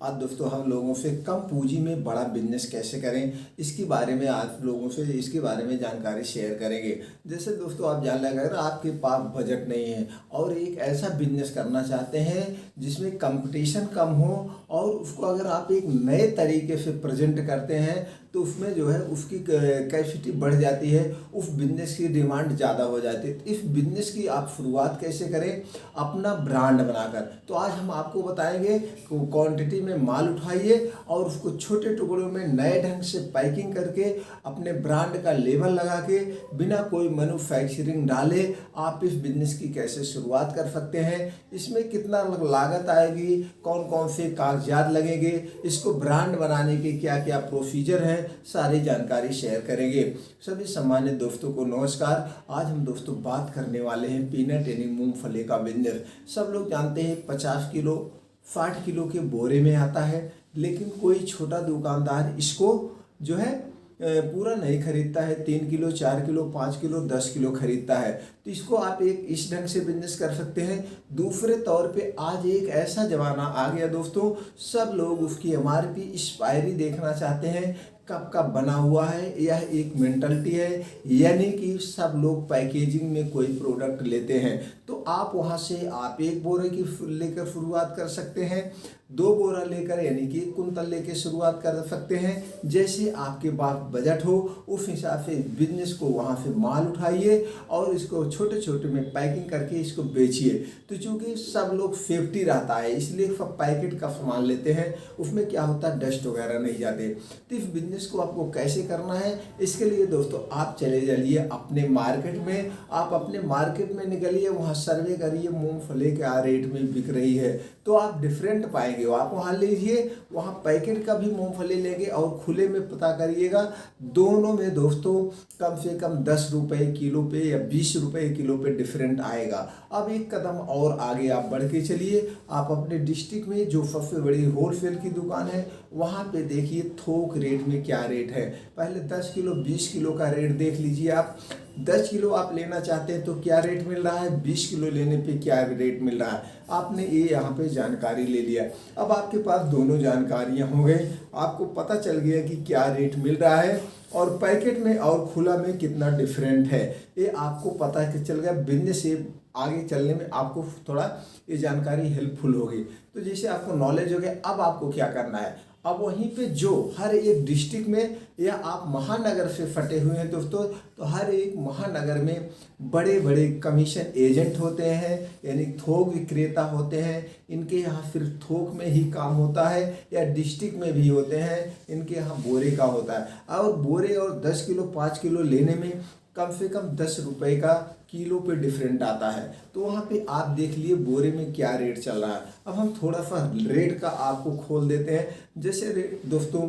आज दोस्तों हम लोगों से कम पूंजी में बड़ा बिजनेस कैसे करें, इसके बारे में आज लोगों से इसके बारे में जानकारी शेयर करेंगे। जैसे दोस्तों आप जान लेंगे, अगर आपके पास बजट नहीं है और एक ऐसा बिजनेस करना चाहते हैं जिसमें कंपटीशन कम हो और उसको अगर आप एक नए तरीके से प्रेजेंट करते हैं तो उसमें जो है उसकी कैपेसिटी बढ़ जाती है, उस बिजनेस की डिमांड ज़्यादा हो जाती है। इस बिजनेस की आप शुरुआत कैसे करें, अपना ब्रांड बनाकर। तो आज हम आपको बताएंगे क्वांटिटी में माल उठाइए और उसको छोटे टुकड़ों में नए ढंग से पैकिंग करके अपने ब्रांड का लेबल लगा के बिना कोई मैन्युफैक्चरिंग डाले आप इस बिजनेस की कैसे शुरुआत कर सकते हैं, इसमें कितना लागत आएगी, कौन कौन से कागजात लगेंगे, इसको ब्रांड बनाने के क्या क्या प्रोसीजर हैं, सारी जानकारी शेयर करेंगे। सभी सम्मानित दोस्तों को नमस्कार। आज हम दोस्तों बात करने वाले हैं पीनट यानी मूंगफली का बिजनेस। सब लोग जानते हैं 50 किलो 60 किलो के बोरे में आता है, लेकिन कोई छोटा दुकानदार इसको जो है पूरा नहीं खरीदता है। 3 किलो 4 किलो 5 किलो 10 किलो खरीदता है। तो इसको आप एक इस ढंग से बिजनेस कर सकते हैं। दूसरे तौर पे आज एक ऐसा जमाना आ गया दोस्तों, सब लोग उसकी एमआरपी एक्सपायरी देखना चाहते हैं, कब कब बना हुआ है। यह एक मेंटलिटी है, यानी कि सब लोग पैकेजिंग में कोई प्रोडक्ट लेते हैं तो आप वहां से आप एक बोरे की लेकर शुरुआत कर सकते हैं, 2 बोरा लेकर यानी कि 1 कुंतल लेकर शुरुआत कर सकते हैं। जैसे आपके पास बजट हो उस हिसाब से बिजनेस को वहां से माल उठाइए और इसको छोटे छोटे में पैकिंग करके इसको बेचिए। तो चूंकि सब लोग सेफ्टी रहता है इसलिए सब पैकेट का सामान लेते हैं, उसमें क्या होता है डस्ट वगैरह नहीं जाते। तो इस बिजनेस को आपको कैसे करना है, इसके लिए दोस्तों आप चले जाइए अपने मार्केट में। आप अपने मार्केट में निकलिए, वहाँ सर्वे करिए मूंगफली क्या रेट में बिक रही है, तो आप डिफरेंट पाएंगे। आप वहाँ लीजिए, वहाँ पैकेट का भी मूंगफली लेंगे और खुले में पता करिएगा, दोनों में दोस्तों कम से कम 10 रुपये किलो पे या 20 रुपये किलो पे डिफरेंट आएगा। अब एक कदम और आगे आप बढ़ के चलिए, आप अपने डिस्ट्रिक्ट में जो सबसे बड़ी होलसेल की दुकान है वहाँ पे देखिए थोक रेट में क्या रेट है। पहले 10 किलो 20 किलो का रेट देख लीजिए। आप 10 किलो आप लेना चाहते हैं तो क्या रेट मिल रहा है, 20 किलो लेने पे क्या रेट मिल रहा है, आपने ये यहाँ पे जानकारी ले लिया। अब आपके पास दोनों जानकारियाँ हो गई, आपको पता चल गया कि क्या रेट मिल रहा है और पैकेट में और खुला में कितना डिफरेंट है। ये आपको पता चल गया। बिजनेस से आगे चलने में आपको थोड़ा ये जानकारी हेल्पफुल होगी। तो जैसे आपको नॉलेज हो गया, अब आपको क्या करना है, अब वहीं पे जो हर एक डिस्ट्रिक्ट में या आप महानगर से फटे हुए हैं दोस्तों, तो हर एक महानगर में बड़े बड़े कमीशन एजेंट होते हैं यानी थोक विक्रेता होते हैं। इनके यहाँ सिर्फ थोक में ही काम होता है या डिस्ट्रिक्ट में भी होते हैं, इनके यहाँ बोरे का होता है। और बोरे और 10 किलो 5 किलो लेने में कम से कम 10 रुपये का किलो पे डिफरेंट आता है। तो वहाँ पे आप देख लिए बोरे में क्या रेट चल रहा है। अब हम थोड़ा सा रेट का आपको खोल देते हैं। जैसे रेट दोस्तों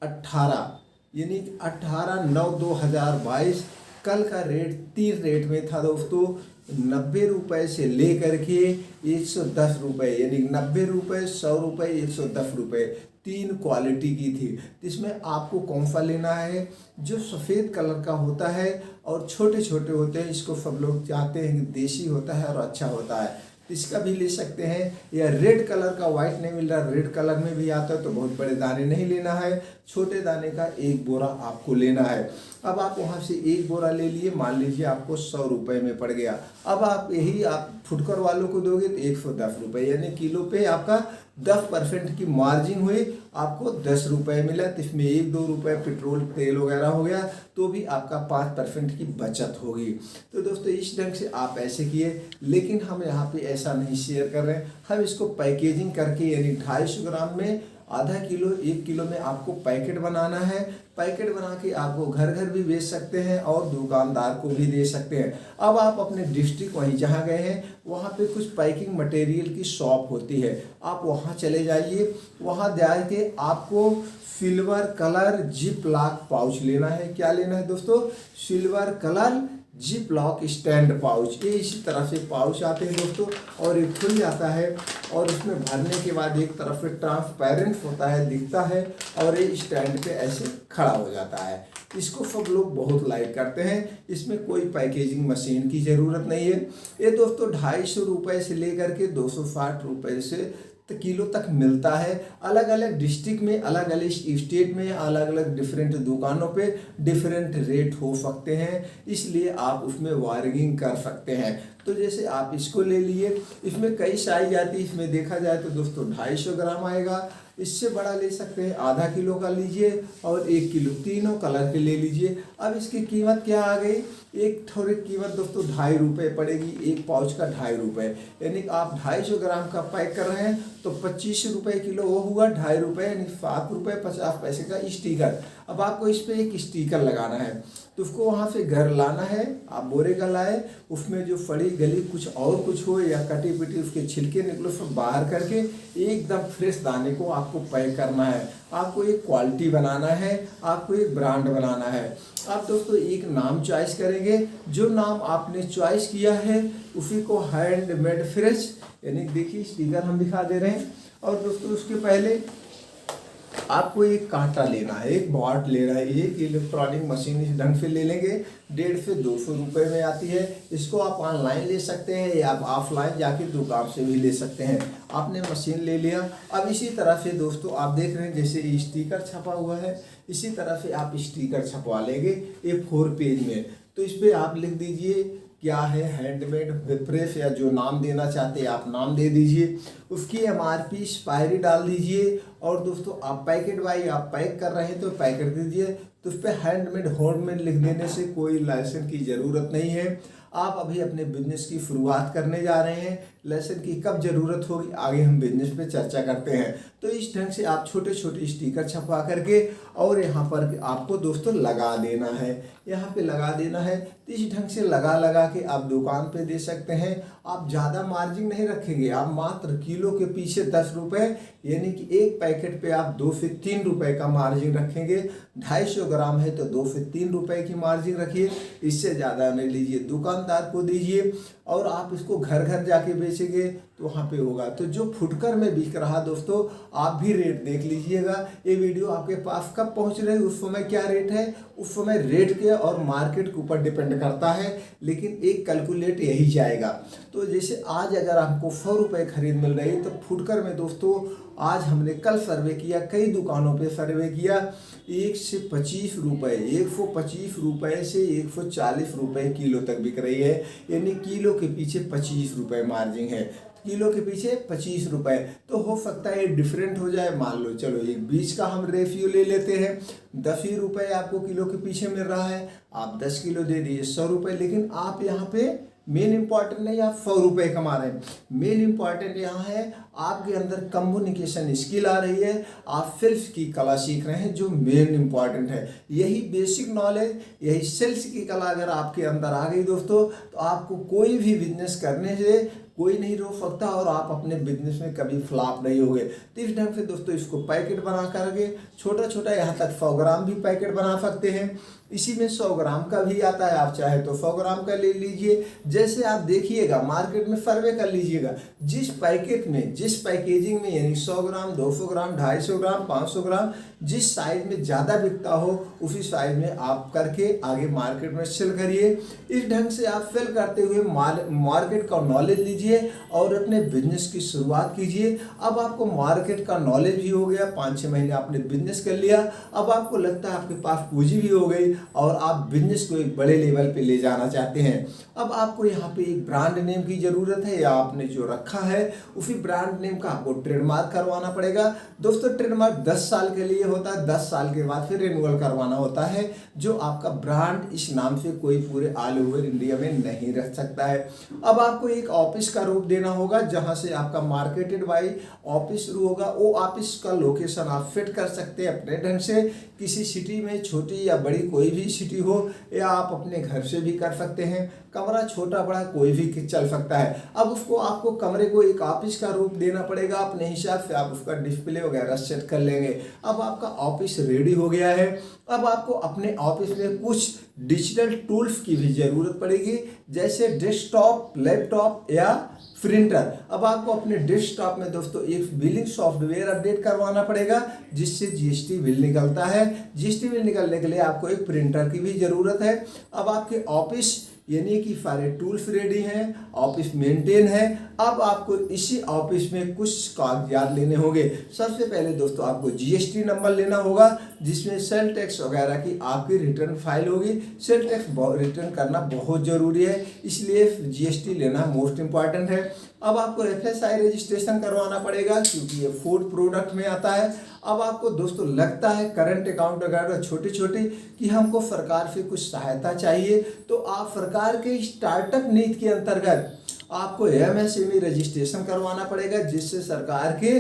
18 यानी 18/9/2022 कल का रेट 3 रेट में था दोस्तों, 90 रुपये से लेकर के 110 रुपये, यानी 90 रुपये 100 रुपये 110 रुपये, 3 क्वालिटी की थी। इसमें आपको कौन सा लेना है, जो सफ़ेद कलर का होता है और छोटे छोटे होते हैं, इसको सब लोग चाहते हैं कि देसी होता है और अच्छा होता है, इसका भी ले सकते हैं। या रेड कलर का, वाइट नहीं मिल रहा, रेड कलर में भी आता है तो बहुत बड़े दाने नहीं लेना है, छोटे दाने का 1 बोरा आपको लेना है। अब आप वहाँ से 1 बोरा ले लिए, मान लीजिए आपको 100 रुपये में पड़ गया। अब आप यही आप फुटकर वालों को दोगे तो 110 रुपये, यानी किलो पे आपका 10% की मार्जिन हुई, आपको 10 रुपये मिला। तो इसमें 1-2 रुपये पेट्रोल तेल वगैरह हो गया तो भी आपका 5% की बचत होगी। तो दोस्तों इस ढंग से आप ऐसे किए, लेकिन हम यहाँ पे ऐसा नहीं शेयर कर रहे हैं। हम इसको पैकेजिंग करके यानी 250 ग्राम में आधा किलो 1 किलो में आपको पैकेट बनाना है। पैकेट बना के आपको घर घर भी बेच सकते हैं और दुकानदार को भी दे सकते हैं। अब आप अपने डिस्ट्रिक्ट वहीं जहाँ गए हैं वहाँ पे कुछ पैकिंग मटेरियल की शॉप होती है, आप वहाँ चले जाइए। वहाँ जाके आपको silver colour zip lock pouch लेना है। क्या लेना है दोस्तों, silver colour zip lock stand pouch. ये इसी तरह से पाउच आते हैं दोस्तों और ये खुल जाता है और उसमें भरने के बाद एक तरफ से ट्रांसपेरेंट होता है, दिखता है और ये स्टैंड पे ऐसे खड़ा हो जाता है। इसको सब लोग बहुत लाइक करते हैं। इसमें कोई पैकेजिंग मशीन की ज़रूरत नहीं है। ये दोस्तों 250 रुपये से लेकर के 260 रुपये से किलो तक मिलता है। अलग अलग डिस्ट्रिक्ट में, अलग अलग स्टेट में, अलग अलग डिफरेंट दुकानों पे डिफरेंट रेट हो सकते हैं, इसलिए आप उसमें बार्गेनिंग कर सकते हैं। तो जैसे आप इसको ले लिए, इसमें कई साइज आती है। इसमें देखा जाए तो दोस्तों 250 ग्राम आएगा, इससे बड़ा ले सकते हैं, आधा किलो का लीजिए और 1 किलो, तीनों कलर के ले लीजिए। अब इसकी कीमत क्या आ गई, एक थोड़ी कीमत दोस्तों 2.5 रुपये पड़ेगी, एक पाउच का 2.5 रुपये, यानी आप 250 ग्राम का पैक कर रहे हैं तो 25 रुपये किलो वो हुआ 2.5 रुपये, यानी 7 रुपये 50 पैसे का स्टिकर। अब आपको इस पर एक स्टिकर लगाना है, तो उसको वहाँ से घर लाना है, आप बोरे का लाए, उसमें जो फड़ी गली कुछ और कुछ हो या कटी पिटी उसके छिलके निकलो, उसको बाहर करके एकदम फ्रेश दाने को आपको पैक करना है। आपको एक क्वालिटी बनाना है, आपको एक ब्रांड बनाना है। आप दोस्तों एक नाम चॉइस करेंगे, जो नाम आपने चॉइस किया है उसी को हैंडमेड फ्रेश, यानी देखिए स्टिकर हम दिखा दे रहे हैं। और दोस्तों उसके पहले आपको एक कांटा लेना है, एक बॉट लेना है, एक इलेक्ट्रॉनिक मशीन इस ढंग से ले लेंगे, 150 से 200 रुपये में आती है। इसको आप ऑनलाइन ले सकते हैं या आप ऑफलाइन जाके दुकान से भी ले सकते हैं। आपने मशीन ले लिया। अब इसी तरह से दोस्तों आप देख रहे हैं जैसे स्टिकर छपा हुआ है, इसी तरह से आप स्टिकर छपवा लेंगे A4 पेज में। तो इस पर आप लिख दीजिए क्या है, हैंडमेड फ्रेश, या जो नाम देना चाहते हैं आप नाम दे दीजिए। उसकी MRP एक्सपायरी डाल दीजिए। और दोस्तों आप पैकेट वाइज आप पैक कर रहे हैं तो पैकेट दीजिए। तो उस पर हैंडमेड होममेड लिख देने से कोई लाइसेंस की ज़रूरत नहीं है। आप अभी अपने बिजनेस की शुरुआत करने जा रहे हैं, लाइसेंस की कब ज़रूरत होगी आगे हम बिजनेस पे चर्चा करते हैं। तो इस ढंग से आप छोटे छोटे स्टिकर छपवा करके और यहाँ पर आपको दोस्तों लगा देना है, यहाँ पे लगा देना है। तो इस ढंग से लगा के आप दुकान पे दे सकते हैं। आप ज़्यादा मार्जिन नहीं रखेंगे, आप मात्र किलो के पीछे 10 रुपये, यानी कि एक पैकेट पे आप 2 से 3 रुपये का मार्जिन रखेंगे। 250 ग्राम है तो 2 से 3 रुपये की मार्जिन रखिए, इससे ज़्यादा नहीं लीजिए, दुकानदार को दीजिए और आप इसको घर घर जाके बेचेंगे तो वहाँ पे होगा। तो जो फुटकर में बिक रहा दोस्तों, आप भी रेट देख लीजिएगा। ये वीडियो आपके पास कब पहुँच रही है, उस समय क्या रेट है, उस समय रेट के और मार्केट के ऊपर डिपेंड करता है, लेकिन एक कैलकुलेट यही जाएगा। तो जैसे आज अगर आपको 100 रुपये खरीद मिल रही है तो फुटकर में दोस्तों आज हमने कल सर्वे किया, कई दुकानों पे सर्वे किया, 1 से 25 रुपये, 125 रुपये से 140 रुपये किलो तक बिक रही है, यानी किलो के पीछे 25 रुपये मार्जिन है, किलो के पीछे 25 रुपये। तो हो सकता है डिफरेंट हो जाए, मान लो चलो एक बीच का हम रेशियो ले लेते हैं, 10 ही रुपये आपको किलो के पीछे मिल रहा है, आप 10 किलो दे दीजिए 100 रुपये। लेकिन आप यहाँ पे मेन इंपॉर्टेंट नहीं आप 100 रुपये कमा रहे हैं, मेन इंपॉर्टेंट यहाँ है आपके अंदर कम्युनिकेशन स्किल आ रही है, आप सेल्स की कला सीख रहे हैं, जो मेन इंपॉर्टेंट है। यही बेसिक नॉलेज, यही सेल्स की कला अगर आपके अंदर आ गई दोस्तों, तो आपको कोई भी बिजनेस करने से कोई नहीं रोक सकता और आप अपने बिजनेस में कभी फ्लॉप नहीं होगे। तो इस ढंग से दोस्तों इसको पैकेट बना करके छोटा छोटा, यहाँ तक 100 ग्राम भी पैकेट बना सकते हैं। इसी में 100 ग्राम का भी आता है, आप चाहे तो 100 ग्राम का ले लीजिए। जैसे आप देखिएगा मार्केट में सर्वे कर लीजिएगा, जिस पैकेट में, जिस पैकेजिंग में, यानी 100 ग्राम 200 ग्राम 250 ग्राम 500 ग्राम, जिस साइज में ज़्यादा बिकता हो उसी साइज में आप करके आगे मार्केट में सेल करिए। इस ढंग से आप सेल करते हुए मार्केट का नॉलेज लीजिए और अपने बिजनेस की शुरुआत कीजिए। अब आपको मार्केट का नॉलेज भी हो गया, 5-6 महीने आपने बिजनेस कर लिया, अब आपको लगता है आपके पास पूंजी भी हो गई और आप बिजनेस को एक बड़े लेवल पे ले जाना चाहते हैं। अब आपको यहाँ पे एक ब्रांड नेम की ज़रूरत है, या आपने जो रखा है उसी ब्रांड नेम का आपको ट्रेडमार्क करवाना पड़ेगा। दोस्तों ट्रेडमार्क 10 साल के लिए होता है, 10 साल के बाद फिर रिन्यूअल करवाना होता है, जो आपका ब्रांड इस नाम से कोई पूरे ऑल ओवर इंडिया में नहीं रख सकता है। अब आपको एक ऑफिस का रूप देना होगा, जहाँ से आपका मार्केटेड बाई ऑफिस शुरू होगा। वो ऑफिस का लोकेशन आप फिट कर सकते हैं अपने ढंग से, किसी सिटी में, छोटी या बड़ी कोई भी सिटी हो, या आप अपने घर से भी कर सकते हैं। कमरा छोटा बड़ा कोई भी चल सकता है। अब उसको आपको कमरे को एक ऑफिस का रूप देना पड़ेगा, अपने हिसाब से आप उसका डिस्प्ले वगैरह सेट कर लेंगे। अब आपका ऑफिस रेडी हो गया है। अब आपको अपने ऑफिस में कुछ डिजिटल टूल्स की भी ज़रूरत पड़ेगी, जैसे डेस्कटॉप, लैपटॉप या प्रिंटर। अब आपको अपने डेस्कटॉप में दोस्तों एक बिलिंग सॉफ्टवेयर अपडेट करवाना पड़ेगा, जिससे GST बिल निकलता है। GST बिल निकलने के लिए आपको एक प्रिंटर की भी ज़रूरत है। अब आपके ऑफिस यानी कि सारे टूल्स रेडी हैं, ऑफिस मेंटेन है। अब आपको इसी ऑफिस में कुछ कागजात लेने होंगे। सबसे पहले दोस्तों आपको जीएसटी नंबर लेना होगा, जिसमें सेल टैक्स वगैरह की आपकी रिटर्न फाइल होगी। सेल टैक्स रिटर्न करना बहुत ज़रूरी है, इसलिए जीएसटी लेना मोस्ट इम्पॉर्टेंट है। अब आपको एफएसआई रजिस्ट्रेशन करवाना पड़ेगा, क्योंकि ये फूड प्रोडक्ट में आता है। अब आपको दोस्तों लगता है करंट अकाउंट वगैरह छोटे छोटे कि हमको सरकार से कुछ सहायता चाहिए, तो आप सरकार के स्टार्टअप नीति के अंतर्गत आपको एमएसएमई रजिस्ट्रेशन करवाना पड़ेगा, जिससे सरकार के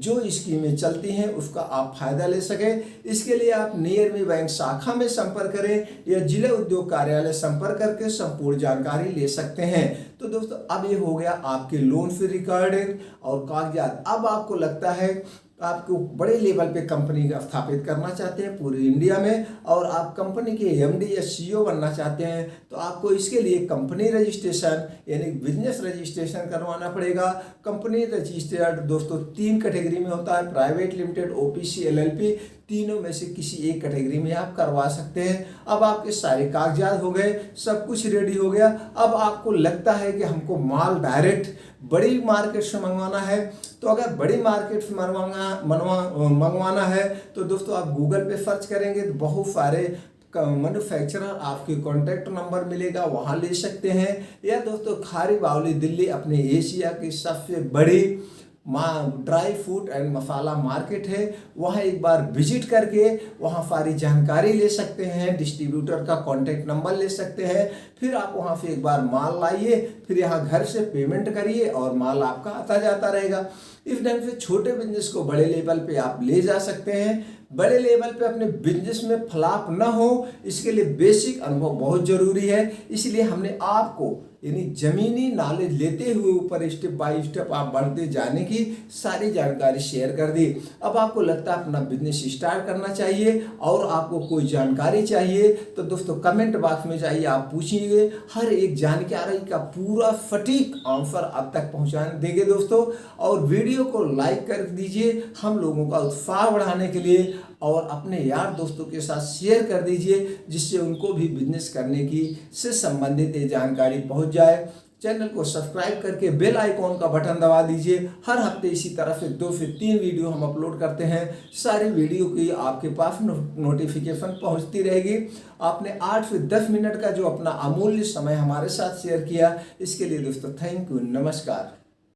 जो स्कीमें चलती हैं उसका आप फायदा ले सकें। इसके लिए आप नियर में बैंक शाखा में संपर्क करें या जिला उद्योग कार्यालय संपर्क करके संपूर्ण जानकारी ले सकते हैं। तो दोस्तों अब ये हो गया आपके लोन फ्री रिकॉर्डिंग और कागजात। अब आपको लगता है आपको बड़े लेवल पे कंपनी का स्थापित करना चाहते हैं पूरी इंडिया में, और आप कंपनी के एमडी या सीईओ बनना चाहते हैं, तो आपको इसके लिए कंपनी रजिस्ट्रेशन यानी बिजनेस रजिस्ट्रेशन करवाना पड़ेगा। कंपनी रजिस्टर्ड दोस्तों 3 कैटेगरी में होता है, प्राइवेट लिमिटेड, ओपीसी, एलएलपी। तीनों में से किसी एक कैटेगरी में आप करवा सकते हैं। अब आपके सारे कागजात हो गए, सब कुछ रेडी हो गया। अब आपको लगता है कि हमको माल डायरेक्ट बड़ी मार्केट से मंगवाना है, तो अगर बड़ी मार्केट से मंगवाना है तो दोस्तों आप गूगल पे सर्च करेंगे तो बहुत सारे मैन्युफैक्चरर आपके कॉन्टैक्ट नंबर मिलेगा, वहाँ ले सकते हैं। या दोस्तों खारी बावली दिल्ली अपने एशिया की सबसे बड़ी dry fruit and masala market है, वहाँ एक बार विजिट करके वहाँ सारी जानकारी ले सकते हैं, डिस्ट्रीब्यूटर का कॉन्टैक्ट नंबर ले सकते हैं। फिर आप वहाँ से एक बार माल लाइए, फिर यहाँ घर से पेमेंट करिए और माल आपका आता जाता रहेगा। इस ढंग से छोटे बिजनेस को बड़े लेवल पे आप ले जा सकते हैं। बड़े लेवल पे अपने बिजनेस में फ्लॉप ना हो, इसके लिए बेसिक अनुभव बहुत जरूरी है। इसलिए हमने आपको यानी जमीनी नॉलेज लेते हुए ऊपर स्टेप बाय स्टेप आप बढ़ते जाने की सारी जानकारी शेयर कर दी। अब आपको लगता है अपना बिजनेस स्टार्ट करना चाहिए और आपको कोई जानकारी चाहिए, तो दोस्तों कमेंट बॉक्स में जाइए, आप पूछिए, हर एक जानकारी का पूरा सटीक आंसर आप तक पहुंचा देंगे दोस्तों। और वीडियो को लाइक कर दीजिए हम लोगों का उत्साह बढ़ाने के लिए, और अपने यार दोस्तों के साथ शेयर कर दीजिए, जिससे उनको भी बिजनेस करने की से संबंधित ये जानकारी पहुंच जाए। चैनल को सब्सक्राइब करके बेल आइकॉन का बटन दबा दीजिए। हर हफ्ते इसी तरह से 2 से 3 वीडियो हम अपलोड करते हैं। सारी वीडियो की आपके पास नोटिफिकेशन पहुंचती रहेगी। आपने 8 से 10 मिनट का जो अपना अमूल्य समय हमारे साथ शेयर किया, इसके लिए दोस्तों थैंक यू, नमस्कार।